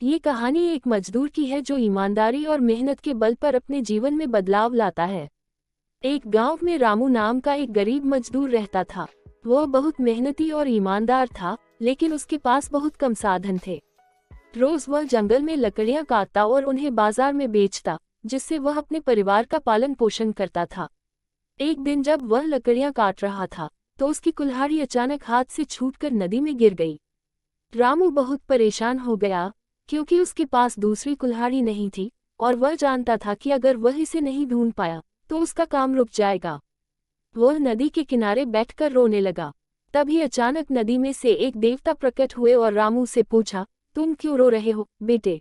ये कहानी एक मजदूर की है जो ईमानदारी और मेहनत के बल पर अपने जीवन में बदलाव लाता है। एक गांव में रामू नाम का एक गरीब मजदूर रहता था। वह बहुत मेहनती और ईमानदार था, लेकिन उसके पास बहुत कम साधन थे। रोज वह जंगल में लकड़ियां काटता और उन्हें बाजार में बेचता, जिससे वह अपने परिवार का पालन पोषण करता था। एक दिन जब वह लकड़ियां काट रहा था, तो उसकी कुल्हाड़ी अचानक हाथ से छूटकर नदी में गिर गई। रामू बहुत परेशान हो गया, क्योंकि उसके पास दूसरी कुल्हाड़ी नहीं थी और वह जानता था कि अगर वह इसे नहीं ढूंढ पाया तो उसका काम रुक जाएगा। वह नदी के किनारे बैठकर रोने लगा। तभी अचानक नदी में से एक देवता प्रकट हुए और रामू से पूछा, तुम क्यों रो रहे हो बेटे?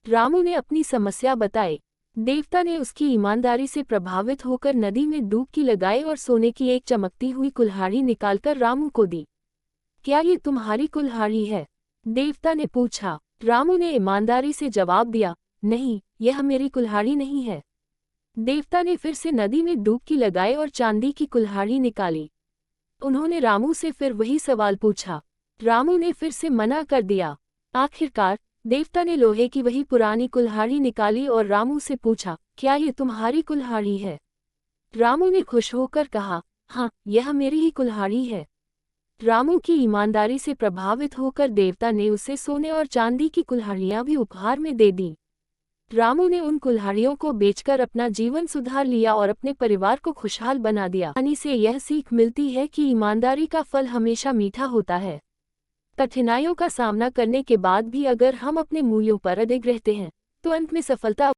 रामू ने अपनी समस्या बताई। देवता ने उसकी ईमानदारी से प्रभावित होकर नदी में डुबकी लगाई और सोने की एक चमकती हुई कुल्हाड़ी निकालकर रामू को दी। क्या ये तुम्हारी कुल्हाड़ी है? देवता ने पूछा। रामू ने ईमानदारी से जवाब दिया, नहीं, यह मेरी कुल्हाड़ी नहीं है। देवता ने फिर से नदी में डुबकी लगाई और चांदी की कुल्हाड़ी निकाली। उन्होंने रामू से फिर वही सवाल पूछा। रामू ने फिर से मना कर दिया। आखिरकार देवता ने लोहे की वही पुरानी कुल्हाड़ी निकाली और रामू से पूछा, क्या ये तुम्हारी कुल्हाड़ी है? रामू ने खुश होकर कहा, हाँ, यह मेरी ही कुल्हाड़ी है। रामू की ईमानदारी से प्रभावित होकर देवता ने उसे सोने और चांदी की कुल्हाड़ियां भी उपहार में दे दी। रामू ने उन कुल्हाड़ियों को बेचकर अपना जीवन सुधार लिया और अपने परिवार को खुशहाल बना दिया। कहानी से यह सीख मिलती है कि ईमानदारी का फल हमेशा मीठा होता है। कठिनाइयों का सामना करने के बाद भी अगर हम अपने मूल्यों पर अडिग रहते हैं, तो अंत में सफलता